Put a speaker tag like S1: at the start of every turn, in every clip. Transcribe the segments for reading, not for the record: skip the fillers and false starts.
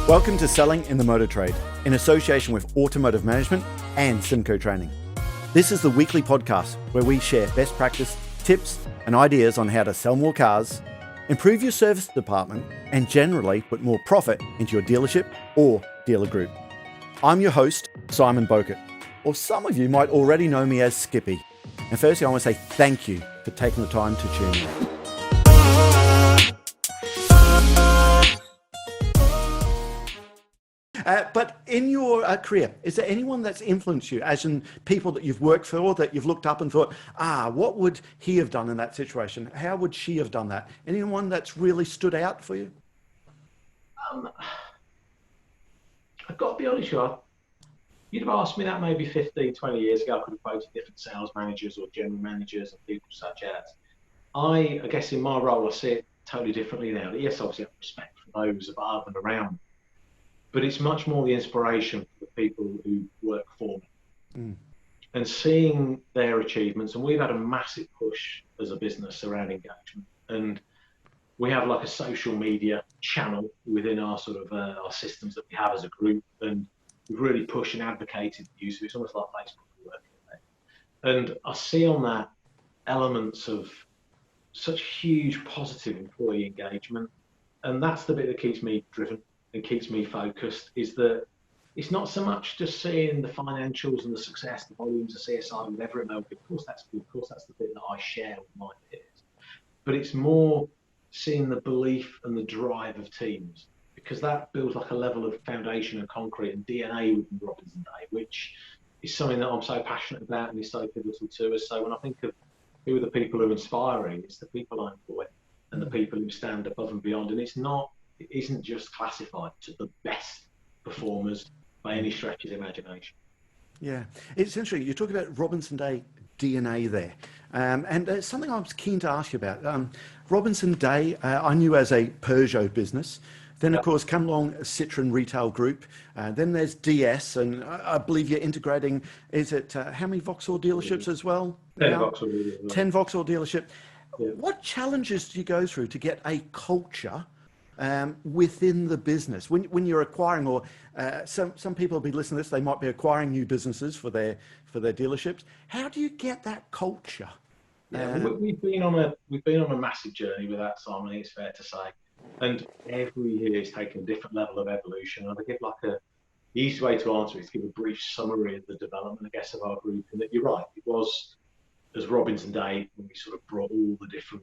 S1: Welcome to Selling in the Motor Trade, in association with Automotive Management and symcotraining. This is the weekly podcast where we share best practice, tips, and ideas on how to sell more cars, improve your service department, and generally put more profit into your dealership or dealer group. I'm your host, Simon Bowkett, or some of you might already know me as Skippy. And firstly, I want to say thank you for taking the time to tune in. But in your career, is there anyone that's influenced you, as in people that you've worked for, that you've looked up and thought, what would he have done in that situation? How would she have done that? Anyone that's really stood out for you?
S2: I've got to be honest with you, you'd have asked me that maybe 15, 20 years ago. I could have quoted different sales managers or general managers and people such as. I guess in my role, I see it totally differently now. Yes, obviously I have respect for those above and around, but it's much more the inspiration for the people who work for me. And seeing their achievements. And we've had a massive push as a business around engagement. And we have like a social media channel within our sort of our systems that we have as a group. And we've really pushed and advocated the use of it. It's almost like Facebook working there. And I see on that elements of such huge positive employee engagement. And that's the bit that keeps me driven and keeps me focused, is that it's not so much just seeing the financials and the success, the volumes of CSI, whatever it may be. Of course, that's good. Of course, that's the bit that I share with my peers. But it's more seeing the belief and the drive of teams, because that builds like a level of foundation and concrete and DNA within Robinson Day, which is something that I'm so passionate about and is so pivotal to us. So when I think of who are the people who are inspiring, it's the people I employ and the people who stand above and beyond. And it isn't just classified to the best performers by any stretch of the imagination.
S1: Yeah, it's interesting. You're talking about Robinson Day DNA there. And something I was keen to ask you about. Robinson Day, I knew as a Peugeot business. Then, of course, come along Citroen Retail Group. Then there's DS, and I believe you're integrating, is it, how many Vauxhall dealerships as well?
S2: 10 Vauxhall dealerships.
S1: 10 Vauxhall dealerships.
S2: Yeah.
S1: What challenges do you go through to get a culture within the business when you're acquiring, or some people will be listening to this, they might be acquiring new businesses for their dealerships? How do you get that culture?
S2: We've been on a massive journey with that, Simon, it's fair to say, and every year is taking a different level of evolution. And I give the easy way to answer it is to give a brief summary of the development, I guess, of our group. And that you're right, it was as Robinson Day when we sort of brought all the different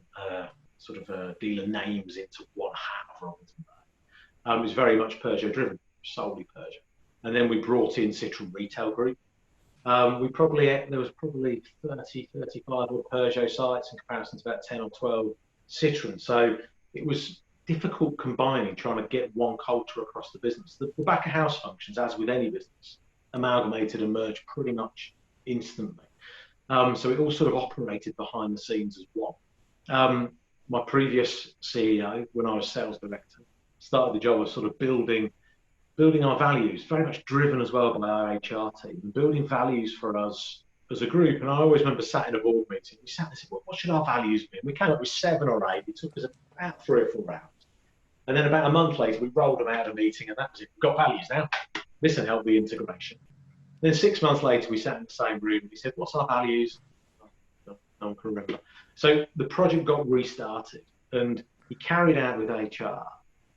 S2: dealer names into one hat of Robinson Day. It was very much Peugeot driven, solely Peugeot. And then we brought in Citroen Retail Group. There was probably 30, 35 odd Peugeot sites in comparison to about 10 or 12 Citroen. So it was difficult combining, trying to get one culture across the business. The back of house functions, as with any business, amalgamated and merged pretty much instantly. So it all sort of operated behind the scenes as one. My previous CEO, when I was sales director, started the job of sort of building our values, very much driven as well by our HR team, and building values for us as a group. And I always remember sat in a board meeting, we sat and said, what should our values be? And we came up with 7 or 8. It took us about 3 or 4 rounds. And then about a month later, we rolled them out of a meeting, and that was it. We've got values now. This will help the integration. Then 6 months later, we sat in the same room and we said, what's our values? No one can remember. So the project got restarted, and he carried out with HR,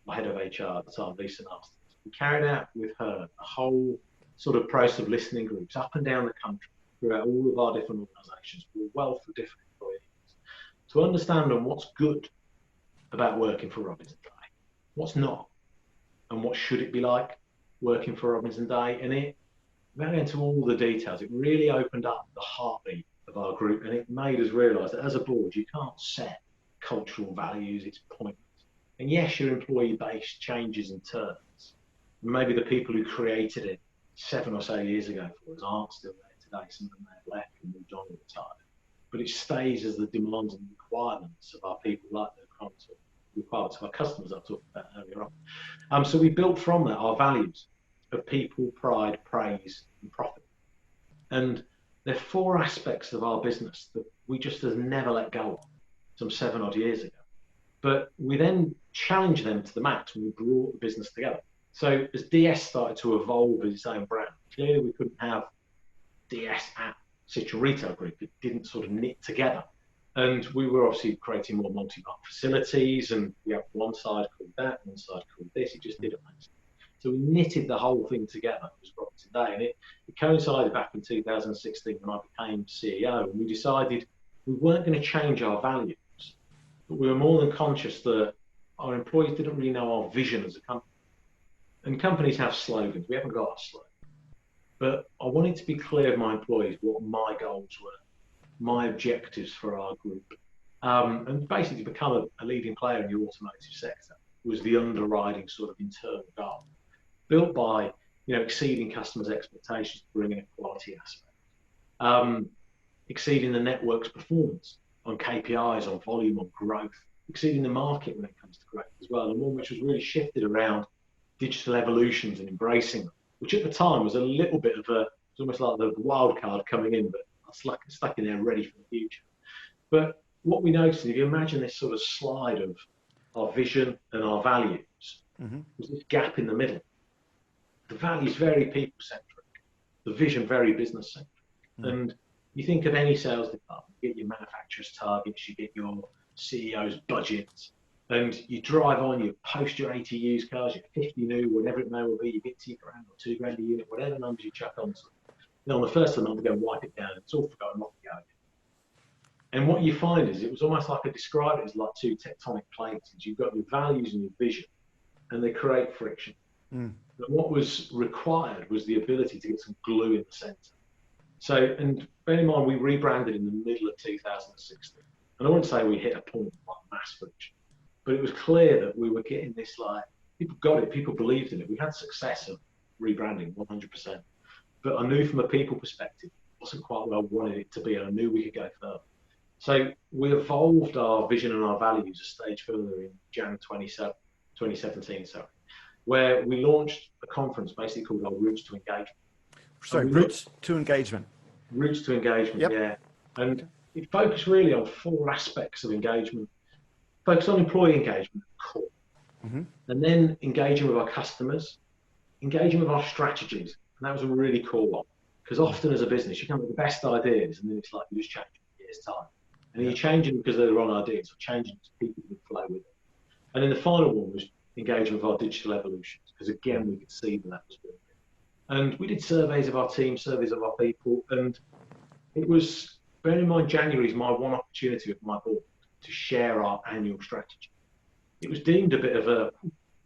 S2: my head of HR at the time, Lisa Nasty, we carried out with her a whole sort of process of listening groups up and down the country throughout all of our different organisations, with a wealth of different employees, to understand on what's good about working for Robinson Day, what's not, and what should it be like working for Robinson Day. And without going into all the details, it really opened up the heartbeat of our group, and it made us realise that as a board, you can't set cultural values, it's pointless. And yes, your employee base changes and turns. Maybe the people who created it 7 or so years ago for us aren't still there today. Some of them may have left and moved on with time. But it stays as the demands and requirements of our people, like the requirements of our customers I talked about earlier on. So we built from that our values of people, pride, praise, and profit. And there are 4 aspects of our business that we just have never let go of some 7 odd years ago. But we then challenged them to the max when we brought the business together. So as DS started to evolve as its own brand, clearly we couldn't have DS at Citron Retail Group. It didn't sort of knit together. And we were obviously creating more multi-mark facilities, and we have one side called that, one side called this. It just didn't make sense. So we knitted the whole thing together. It was brought today, and it coincided back in 2016 when I became CEO, and we decided we weren't going to change our values, but we were more than conscious that our employees didn't really know our vision as a company. And companies have slogans. We haven't got a slogan. But I wanted to be clear with my employees what my goals were, my objectives for our group, and basically to become a leading player in the automotive sector was the underwriting sort of internal goal, built by exceeding customers' expectations, bringing a quality aspect, exceeding the network's performance on KPIs, on volume, on growth, exceeding the market when it comes to growth as well, and one which was really shifted around digital evolutions and embracing them, which at the time was a little bit of it's almost like the wild card coming in, but stuck in there ready for the future. But what we noticed, if you imagine this sort of slide of our vision and our values, was this gap in the middle. The values very people-centric, the vision very business-centric. And you think of any sales department, you get your manufacturer's targets, you get your CEO's budgets, and you drive on, you post your 80 used cars, your 50 new, whatever it may well be, you get to your grand or £2,000 a unit, whatever numbers you chuck onto it. On the first of the month, we go and wipe it down, it's all forgotten, off you go again. And what you find is it was almost like I described it as like two tectonic plates. You've got your values and your vision, and they create friction. But what was required was the ability to get some glue in the centre. So, and bear in mind, we rebranded in the middle of 2016. And I wouldn't say we hit a point of like mass friction, but it was clear that we were getting this, like, people got it, people believed in it. We had success of rebranding 100%. But I knew from a people perspective, it wasn't quite where I wanted it to be, and I knew we could go further. So we evolved our vision and our values a stage further in January 2017, where we launched a conference basically called our Routes to Engagement.
S1: Sorry, Routes to Engagement.
S2: Routes to Engagement,
S1: yep.
S2: Yeah. And it focused really on 4 aspects of engagement. Focus on employee engagement, core. And then engaging with our customers, engaging with our strategies. And that was a really cool one. Because often as a business, you come up with the best ideas, and then it's like you just change in a year's time. And you're changing because they're the wrong ideas, or changing because people would flow with it. And then the final one was engaging with our digital evolutions, because again, we could see that was working. And we did surveys of our team, surveys of our people, and it was, bearing in mind, January is my one opportunity with my board to share our annual strategy. It was deemed a bit of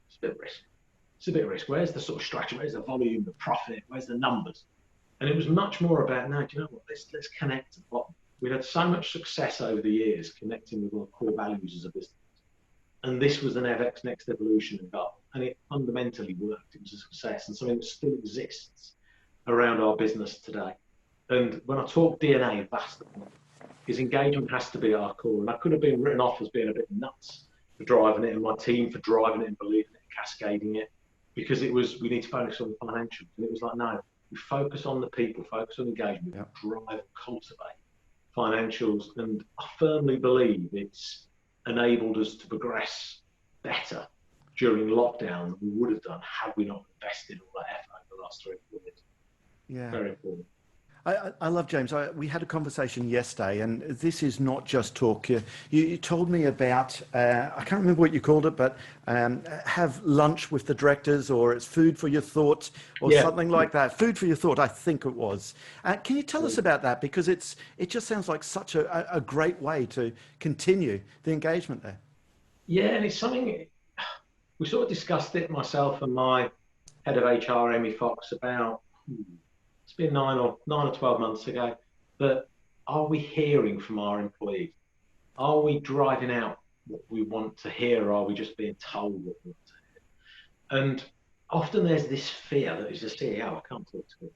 S2: it's a bit of risk. It's a bit of risk. Where's the sort of strategy? Where's the volume, the profit? Where's the numbers? And it was much more about, no, do you know what? Let's connect to the bottom. We've had so much success over the years connecting with our core values as a business. And this was the next evolution and goal. And it fundamentally worked. It was a success, and something that still exists around our business today. And when I talk DNA, that's the point. Is engagement has to be our core. And I could have been written off as being a bit nuts for driving it, and my team for driving it and believing it and cascading it, because it was, we need to focus on the financials. And it was like, no, we focus on the people, focus on engagement, drive and cultivate financials. And I firmly believe it's enabled us to progress better during lockdown than we would have done had we not invested all that effort over the last 3 or 4 years.
S1: Yeah.
S2: Very important.
S1: I love James. We had a conversation yesterday, and this is not just talk. You told me about, I can't remember what you called it, but have lunch with the directors, or it's food for your thoughts, or something like that. Food for your thought, I think it was. Can you tell us about that? Because it just sounds like such a great way to continue the engagement there.
S2: Yeah, and it's something, we sort of discussed it, myself and my head of HR, Amy Fox, about, it's been 9 or 12 months ago, that are we hearing from our employees? Are we driving out what we want to hear, or are we just being told what we want to hear? And often there's this fear that as a CEO, I can't talk to it.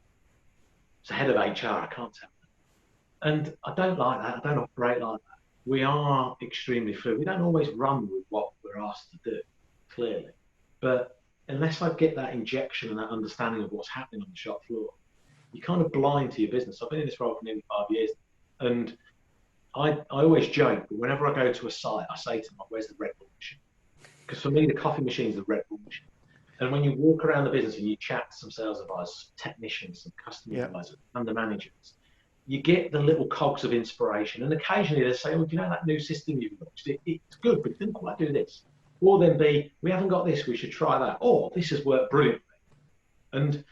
S2: As a head of HR, I can't tell them. And I don't like that. I don't operate like that. We are extremely fluid. We don't always run with what we're asked to do, clearly. But unless I get that injection and that understanding of what's happening on the shop floor, you're kind of blind to your business. I've been in this role for nearly 5 years, and I always joke, but whenever I go to a site, I say to them, where's the Red Bull machine? Because for me, the coffee machine is the Red Bull machine. And when you walk around the business and you chat to some sales advisors, technicians, some customer
S1: Yeah.
S2: advisors, and the managers, you get the little cogs of inspiration. And occasionally they say, well, do you know that new system you've launched? It's good, but it didn't quite do this. Or then be, we haven't got this, we should try that. Or this has worked brilliantly. And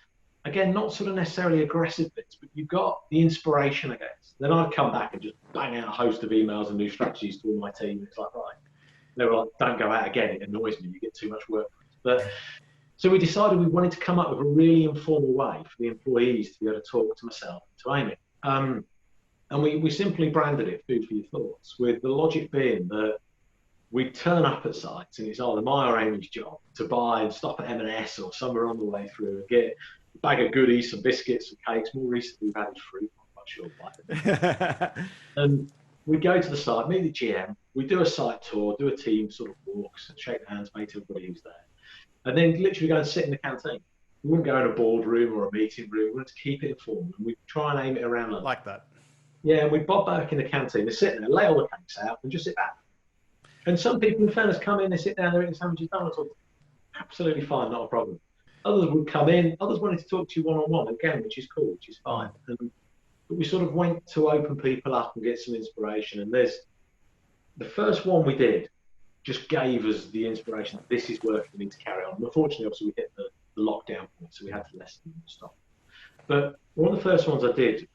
S2: again, not sort of necessarily aggressive bits, but you've got the inspiration, I guess. Then I'd come back and just bang out a host of emails and new strategies to all my team. It's like, right. They were like, don't go out again. It annoys me. You get too much work. But so we decided we wanted to come up with a really informal way for the employees to be able to talk to myself and to Amy. And we simply branded it Food for Your Thoughts, with the logic being that we'd turn up at sites and it's either my or Amy's job to buy and stop at M&S or somewhere on the way through and get a bag of goodies, some biscuits, some cakes. More recently, we've added fruit. I'm not quite sure why. And we go to the site, meet the GM, we do a site tour, do a team sort of walks, shake hands, meet everybody who's there. And then literally go and sit in the canteen. We wouldn't go in a boardroom or a meeting room. We wanted to keep it informal. And we'd try and aim it around lunch.
S1: Like that.
S2: Yeah, and we'd bob back in the canteen. They're sitting there, lay all the cakes out and just sit back. And some people, in fairness, come in, they sit down, they're eating sandwiches, done at all. Absolutely fine, not a problem. Others would come in, others wanted to talk to you one-on-one, again, which is cool, which is fine. But we sort of went to open people up and get some inspiration. And there's the first one we did just gave us the inspiration that this is working, we need to carry on. And unfortunately, obviously, we hit the lockdown point, so we had to lessen and stop. But one of the first ones I did,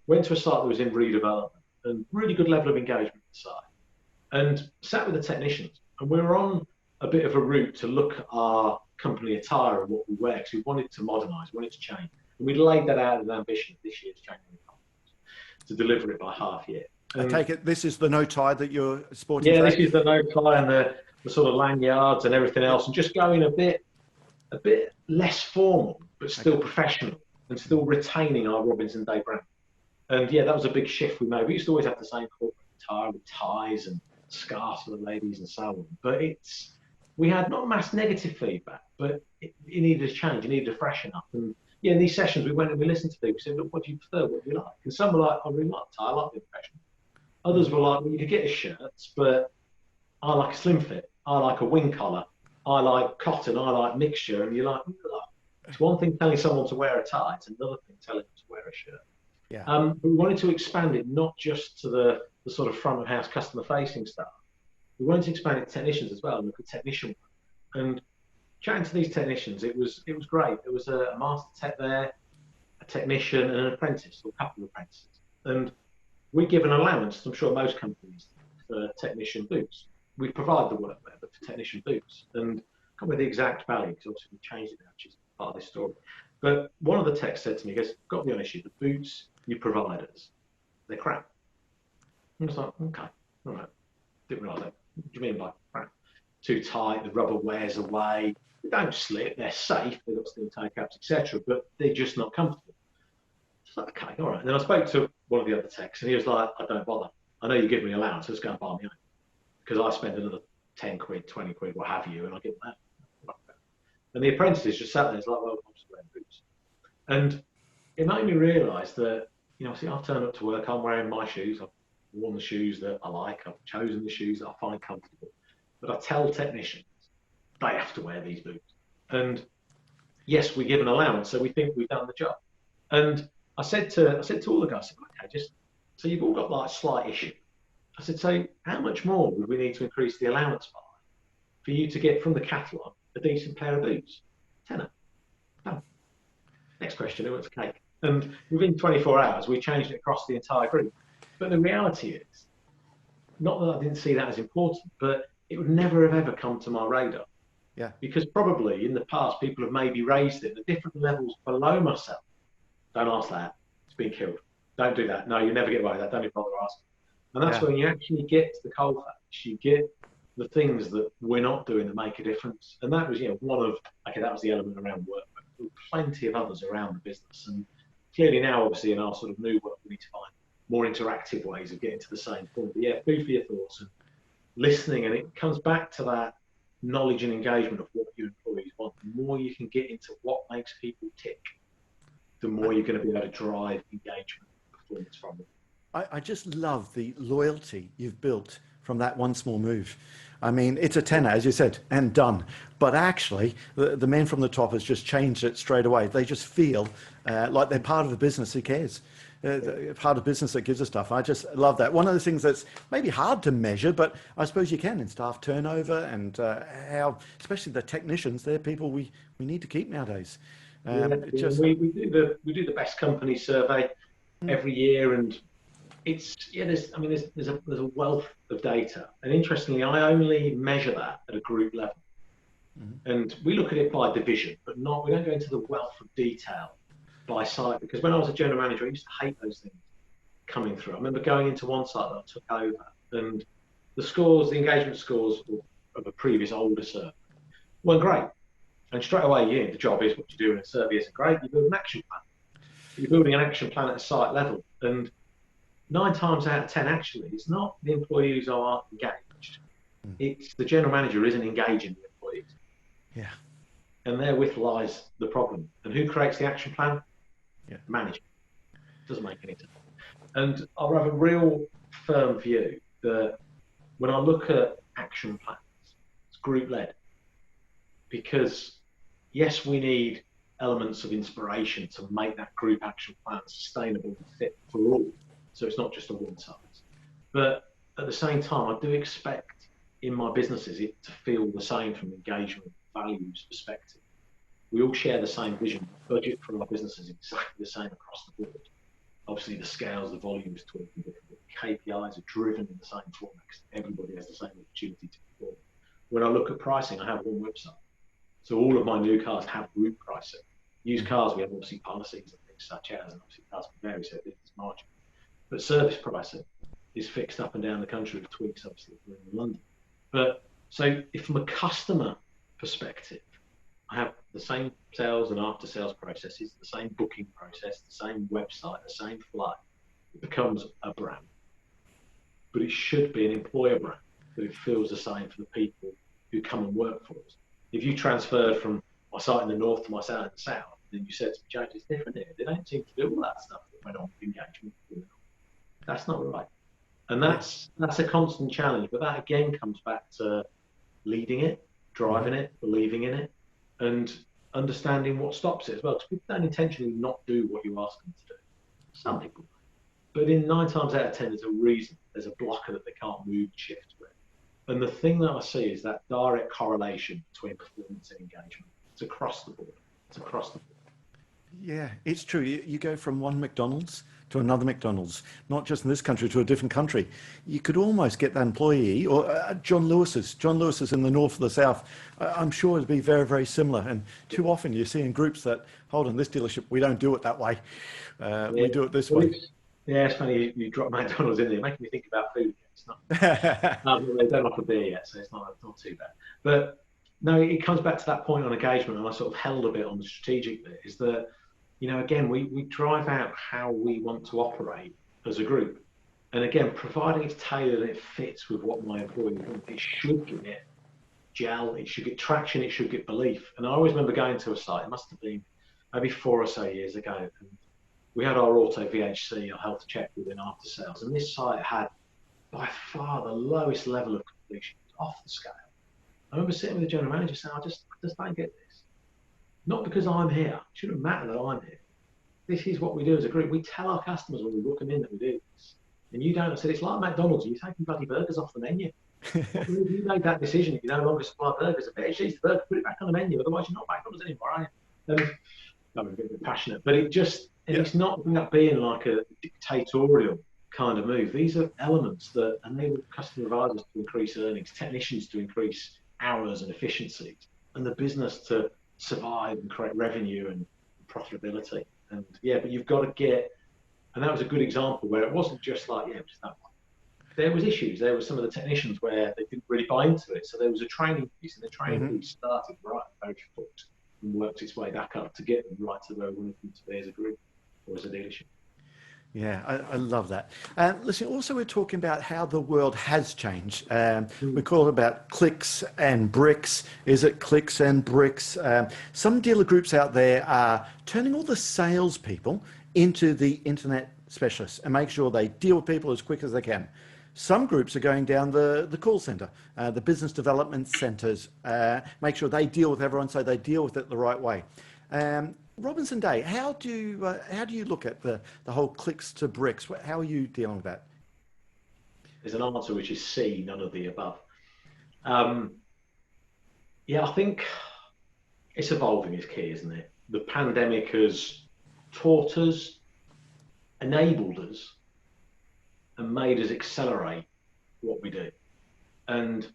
S2: went to a site that was in redevelopment and really good level of engagement with the site. And sat with the technicians, and we were on a bit of a route to look at our company attire and what we wear, because we wanted to modernise, we wanted to change. And we laid that out as an ambition of this year's January conference to deliver it by half year.
S1: I take it this is the no tie that you're sporting.
S2: Yeah,
S1: today?
S2: this is the no tie and the sort of lanyards and everything else, and just going a bit less formal, but still professional, and still retaining our Robinson Day brand. And yeah, that was a big shift we made. We used to always have the same corporate attire with ties and scarves for the ladies and so on. But we had not mass negative feedback, but it needed a change, it needed a freshen up. And yeah, in these sessions, we went and we listened to people, we said, look, what do you prefer, what do you like? And some were like, I really like the tie, I like the professional. Others were like, well, you could get a shirt, but I like a slim fit, I like a wing collar, I like cotton, I like mixture. And you're like, it's one thing telling someone to wear a tie, it's another thing telling them to wear a shirt.
S1: Yeah.
S2: But we wanted to expand it not just to the sort of front of house customer facing staff. We wanted to expand it to technicians as well and look at technician work. And chatting to these technicians, it was great. There was a master tech there, a technician and an apprentice, or a couple of apprentices. And we give an allowance, I'm sure most companies, for technician boots. We provide the workwear, but for technician boots. And I can't remember the exact value, because obviously we changed it now, which is part of this story. But one of the techs said to me, he goes, got to be honest with you, the boots you provide us, they're crap. I was like, okay, all right. Didn't realise that. What do you mean by crap? Too tight, the rubber wears away, they don't slip, they're safe, they've got steel toe caps, etc., but they're just not comfortable. I was like, okay, all right. And then I spoke to one of the other techs, and he was like, I don't bother. I know you give me an allowance, let's go and buy me own. Because I spend another 10 quid, 20 quid, what have you, and I get that. And the apprentices just sat there, it's like, well, I'm just wearing boots. And it made me realise that, see, I've turned up to work, I'm wearing my shoes, I've worn the shoes that I like, I've chosen the shoes that I find comfortable. But I tell technicians, they have to wear these boots. And yes, we give an allowance, so we think we've done the job. And I said to all the guys, okay, so you've all got like slight issue. I said, so how much more would we need to increase the allowance by for you to get from the catalogue a decent pair of boots? Tenner. Done. Next question, who wants a cake? And within 24 hours, we changed it across the entire group. But the reality is, not that I didn't see that as important, but it would never have ever come to my radar.
S1: Yeah.
S2: Because probably in the past, people have maybe raised it at different levels below myself. Don't ask that. It's been killed. Don't do that. No, you never get away with that. Don't even bother asking. And that's when you actually get to the cold facts. You get the things that we're not doing that make a difference. And that was, one of, that was the element around work. But there were plenty of others around the business. And clearly now, obviously, in our sort of new work, we need to find more interactive ways of getting to the same point. But yeah, food for your thoughts and listening. And it comes back to that knowledge and engagement of what your employees want. The more you can get into what makes people tick, the more you're going to be able to drive engagement and performance from them.
S1: I just love the loyalty you've built from that one small move. I mean, it's a tenner, as you said, and done. But actually, the men from the top has just changed it straight away. They just feel like they're part of the business. Who cares? Part of business that gives us stuff. I just love that. One of the things that's maybe hard to measure, but I suppose you can in staff turnover and how, especially the technicians, they're people we need to keep nowadays.
S2: We do the best company survey every year, and there's a wealth of data, and interestingly, I only measure that at a group level, and we look at it by division, but we don't go into the wealth of detail by site, because when I was a general manager, I used to hate those things coming through. I remember going into one site that I took over, and the engagement scores of a previous older survey weren't great. And straight away, the job is what you do in a survey isn't great. You build an action plan. You're building an action plan at a site level. And 9 times out of 10, actually, it's not the employees who are engaged. It's the general manager isn't engaging the employees.
S1: Yeah.
S2: And therewith lies the problem. And who creates the action plan? The manager. Doesn't make any sense. And I have a real firm view that when I look at action plans, it's group-led. Because yes, we need elements of inspiration to make that group action plan sustainable and fit for all. So it's not just a one size. But at the same time, I do expect in my businesses it to feel the same from an engagement values perspective. We all share the same vision. Budget for our businesses is exactly the same across the board. Obviously, the scales, the volumes talking differently. KPIs are driven in the same format because everybody has the same opportunity to perform. When I look at pricing, I have one website. So all of my new cars have group pricing. Used cars, we have obviously policies and things such as, and obviously cars can vary, so it's margin. But service pricing is fixed up and down the country with tweaks, obviously, if we're in London. But so if from a customer perspective, I have the same sales and after sales processes, the same booking process, the same website, the same flow, it becomes a brand. But it should be an employer brand, that it feels the same for the people who come and work for us. If you transferred from my site in the north to my site in the south, then you said to me, James, it's different here. They don't seem to do all that stuff that went on with engagement. That's not right. And that's a constant challenge. But that again comes back to leading it, driving it, believing in it, and understanding what stops it as well. Because people don't intentionally not do what you ask them to do. Some people. But in 9 times out of 10, there's a reason. There's a blocker that they can't move and shift with. And the thing that I see is that direct correlation between performance and engagement. It's across the board. It's across the board.
S1: Yeah, it's true. You go from one McDonald's to another McDonald's, not just in this country, to a different country. You could almost get that employee, or John Lewis's in the north or the south. I'm sure it'd be very, very similar. And too often you see in groups that, hold on, this dealership, we don't do it that way. We do it this way.
S2: Yeah, it's funny you drop McDonald's in there, making me think about food. It's not. They don't offer beer yet, so it's not too bad. But no, it comes back to that point on engagement, and I sort of held a bit on the strategic bit. Is that, again, we drive out how we want to operate as a group, and again, providing it's tailored and it fits with what my employees want, it should get gel, it should get traction, it should get belief. And I always remember going to a site. It must have been maybe 4 or so years ago. And we had our auto VHC, our health check within after sales, and this site had by far the lowest level of completion, off the scale. I remember sitting with the general manager saying, I just don't get this. Not because I'm here. It shouldn't matter that I'm here. This is what we do as a group. We tell our customers when we book them in that we do this. And you don't. I said, it's like McDonald's. You're taking bloody burgers off the menu. You made that decision. If you no longer supply burgers, I bet cheese the burger, put it back on the menu. Otherwise, you're not McDonald's anymore, are you? I'm a bit passionate. But it's not about being like a dictatorial kind of move. These are elements that enable customer advisors to increase earnings, technicians to increase hours and efficiencies, and the business to survive and create revenue and profitability. And but you've got to get, and that was a good example where it wasn't just like, just that one. There was issues. There were some of the technicians where they didn't really buy into it. So there was a training piece, and the training piece started right at the very foot and worked its way back up to get them right to where we wanted them to be as a group or as a dealership.
S1: Yeah, I love that. Listen, also we're talking about how the world has changed. We call it about clicks and bricks. Is it clicks and bricks? Some dealer groups out there are turning all the salespeople into the internet specialists and make sure they deal with people as quick as they can. Some groups are going down the call centre, the business development centres, make sure they deal with everyone so they deal with it the right way. Robinson Day, how do you look at the whole clicks to bricks? How are you dealing with that?
S2: There's an answer which is C, none of the above. Yeah, I think it's evolving is key, isn't it? The pandemic has taught us, enabled us, and made us accelerate what we do. And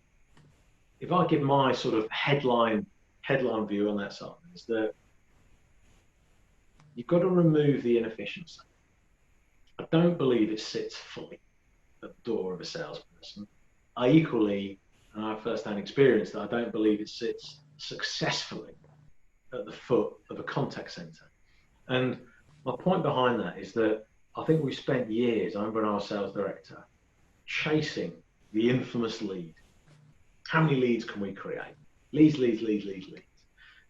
S2: if I give my sort of headline view on that side, is that you've got to remove the inefficiency. I don't believe it sits fully at the door of a salesperson. I equally, and I have first-hand experience, that I don't believe it sits successfully at the foot of a contact center. And my point behind that is that I think we spent years, I remember when I was sales director, chasing the infamous lead. How many leads can we create? Leads.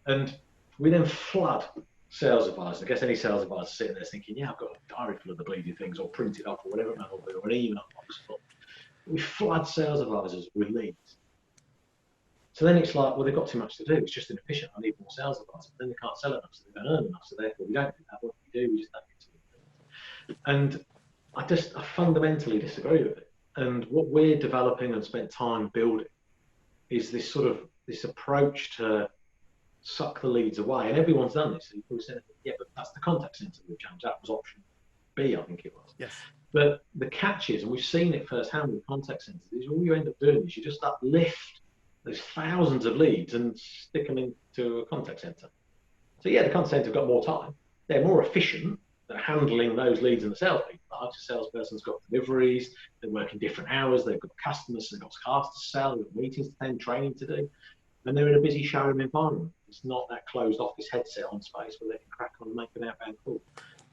S2: And we then flood sales advisors. I guess any sales advisor sitting there thinking, yeah, I've got a diary full of the bleeding things, or print it off, or whatever it might be, or an email box full. We flood sales advisors with leads. So then it's like, well, they've got too much to do. It's just inefficient. I need more sales advisors. Then they can't sell enough, so they don't earn enough. So therefore, we don't do that. What we do, we just don't get to it. And I fundamentally disagree with it. And what we're developing and spent time building is this approach to suck the leads away. And everyone's done this. So you probably said, yeah, but that's the contact center we've changed. That was option B, I think it was.
S1: Yes.
S2: But the catch is, and we've seen it firsthand with contact centers, is all you end up doing is you just uplift those thousands of leads and stick them into a contact center. So yeah, the contact center have got more time. They're more efficient at handling those leads than the salespeople. The salesperson's got deliveries, they're working different hours, they've got customers, they've got cars to sell, they've got meetings to attend, training to do, and they're in a busy showroom environment. It's not that closed office headset on space where they can crack on and make an outbound call.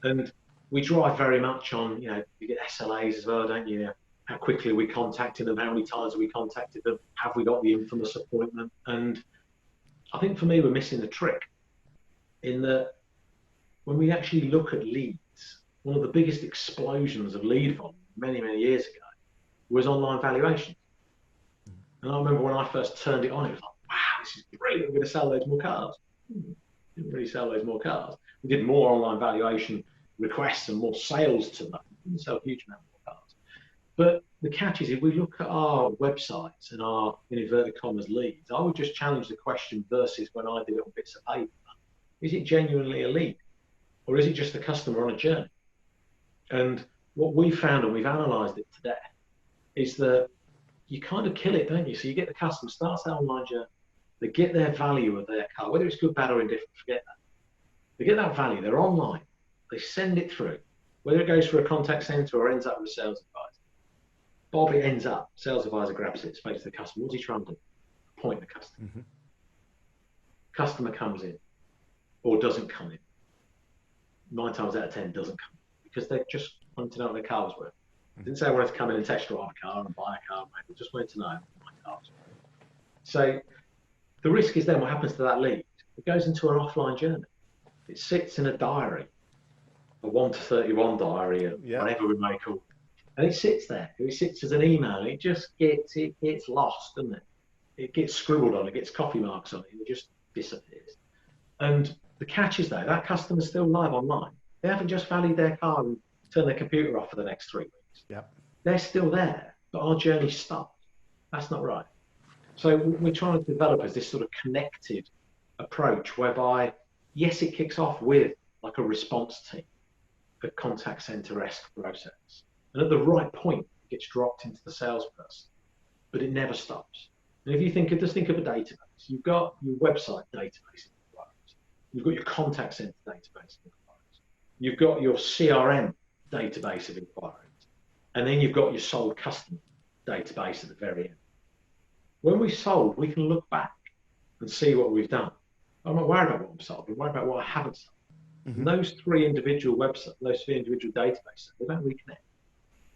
S2: And we drive very much on, you get SLAs as well, don't you? How quickly we contacted them, how many times have we contacted them, have we got the infamous appointment? And I think for me, we're missing the trick in that when we actually look at leads, one of the biggest explosions of lead volume many, many years ago was online valuation. And I remember when I first turned it on, it was like, wow, this is brilliant, we're going to sell loads more cars. Didn't really sell loads more cars. We did more online valuation requests and more sales to them. We didn't sell a huge amount more cars. But the catch is, if we look at our websites and our, in inverted commas, leads, I would just challenge the question versus when I did it on bits of paper. Is it genuinely a lead? Or is it just a customer on a journey? And what we found, and we've analysed it today, is that you kind of kill it, don't you? So you get the customer, starts that online journey, they get their value of their car, whether it's good, bad, or indifferent, forget that. They get that value, they're online, they send it through, whether it goes through a contact centre or ends up with a sales advisor. Bob, it ends up, sales advisor grabs it, speaks to the customer, what's he trying to do? Point the customer. Mm-hmm. Customer comes in, or doesn't come in. 9 times out of 10 doesn't come in, because they just wanted to know what their car was worth. Didn't say I wanted to come in and test drive a car and buy a car, maybe just wanted to know what my car was worth. So the risk is then what happens to that lead? It goes into an offline journey. It sits in a diary, a 1 to 31 diary, or whatever we may call it. And it sits there. It sits as an email. And it gets lost, doesn't it? It gets scribbled on, it gets coffee marks on it, and it just disappears. And the catch is though, that customer's still live online. They haven't just valued their car and turned their computer off for the next 3 weeks.
S1: Yep.
S2: They're still there, but our journey stopped. That's not right. So we're trying to develop as this sort of connected approach whereby, yes, it kicks off with like a response team, a contact center-esque process. And at the right point, it gets dropped into the salesperson, but it never stops. And if you just think of a database, you've got your website database of inquiries, you've got your contact center database of inquiries, you've got your CRM database of inquiries, and then you've got your sold customer database at the very end. When we sold, we can look back and see what we've done. I'm not worried about what I've sold, I'm worried about what I haven't sold. Mm-hmm. And those three individual websites, those three individual databases, they don't reconnect.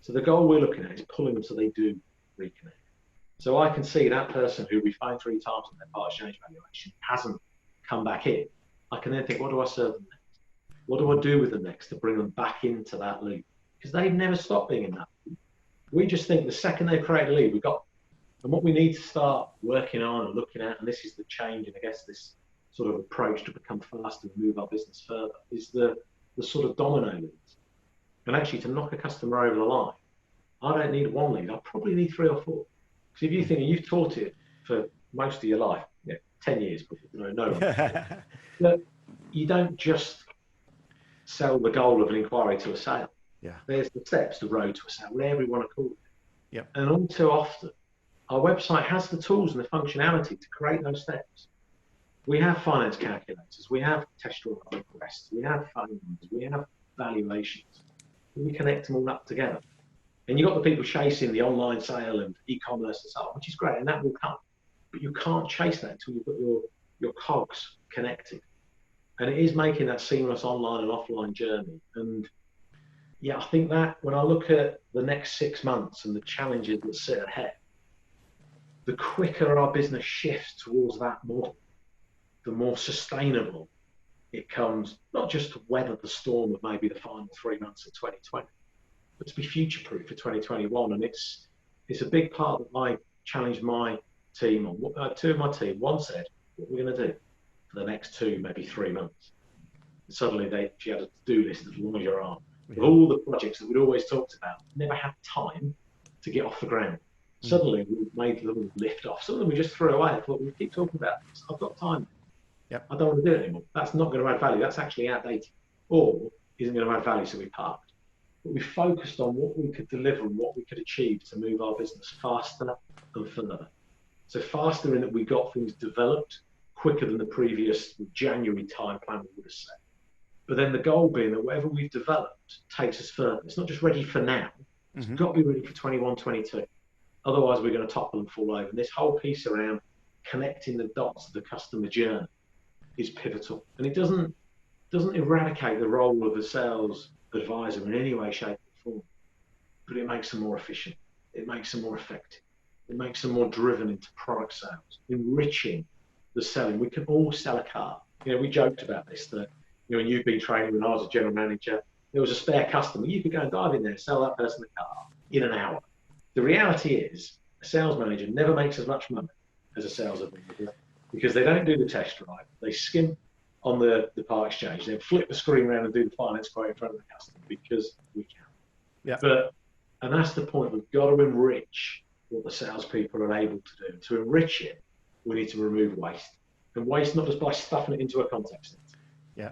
S2: So the goal we're looking at is pulling them so they do reconnect. So I can see that person who we phoned 3 times on their part exchange valuation hasn't come back in. I can then think, what do I serve them next? What do I do with them next to bring them back into that loop? Because they've never stopped being in that loop. We just think the second they create a lead, we've got, and what we need to start working on and looking at, and this is the change, and I guess this sort of approach to become faster and move our business further, is the sort of domino leads. And actually, to knock a customer over the line, I don't need one lead. I probably need 3 or 4. Because if you think you've taught it for most of your life, 10 years, probably, no one. But you don't just sell the goal of an inquiry to a sale.
S1: Yeah.
S2: There's the steps, the road to a sale, whatever you want to call it.
S1: Yep.
S2: And all too often, our website has the tools and the functionality to create those steps. We have finance calculators, we have test drive requests, we have funds, we have valuations. We connect them all up together. And you've got the people chasing the online sale and e-commerce and so on, which is great, and that will come. But you can't chase that until you've got your cogs connected. And it is making that seamless online and offline journey. And yeah, I think that when I look at the next 6 months and the challenges that sit ahead, the quicker our business shifts towards that model, the more sustainable it comes, not just to weather the storm of maybe the final 3 months of 2020, but to be future-proof for 2021. And it's a big part that I challenged my team on. 2 of my team, one said, what are we going to do for the next 2, maybe 3 months? And suddenly she had a to-do list as long as your arm. Of all the projects that we'd always talked about, never had time to get off the ground. Suddenly we made them lift off. Some of them we just threw away. I thought, we keep talking about this. I've got time.
S1: Yep.
S2: I don't want to do it anymore. That's not going to add value. That's actually outdated. Or isn't going to add value, so we parked. But we focused on what we could deliver and what we could achieve to move our business faster and further. So faster in that we got things developed quicker than the previous January time plan we would have set. But then the goal being that whatever we've developed takes us further. It's not just ready for now. It's got to be ready for 21, 22. Otherwise, we're going to topple and fall over. And this whole piece around connecting the dots of the customer journey is pivotal. And it doesn't eradicate the role of the sales advisor in any way, shape, or form, but it makes them more efficient. It makes them more effective. It makes them more driven into product sales, enriching the selling. We can all sell a car. We joked about this, that when you've been training, when I was a general manager, there was a spare customer. You could go and dive in there, sell that person a car in an hour. The reality is, a sales manager never makes as much money as a sales advisor because they don't do the test drive. They skim on the part exchange, then flip the screen around and do the finance quote in front of the customer because we can.
S1: Yeah.
S2: And that's the point. We've got to enrich what the salespeople are able to do. To enrich it, we need to remove waste. And waste not just by stuffing it into a contact center,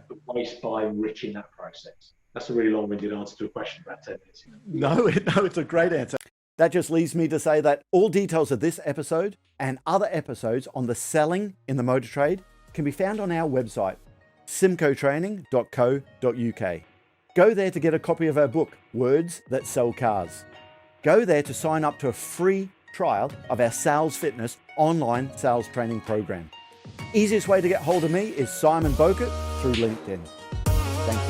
S2: but waste by enriching that process. That's a really long-winded answer to a question about 10 minutes.
S1: No, it's a great answer. That just leaves me to say that all details of this episode and other episodes on the selling in the motor trade can be found on our website, symcotraining.co.uk. Go there to get a copy of our book, Words That Sell Cars. Go there to sign up to a free trial of our Sales Fitness online sales training program. Easiest way to get hold of me is Simon Bowkett through LinkedIn. Thank you.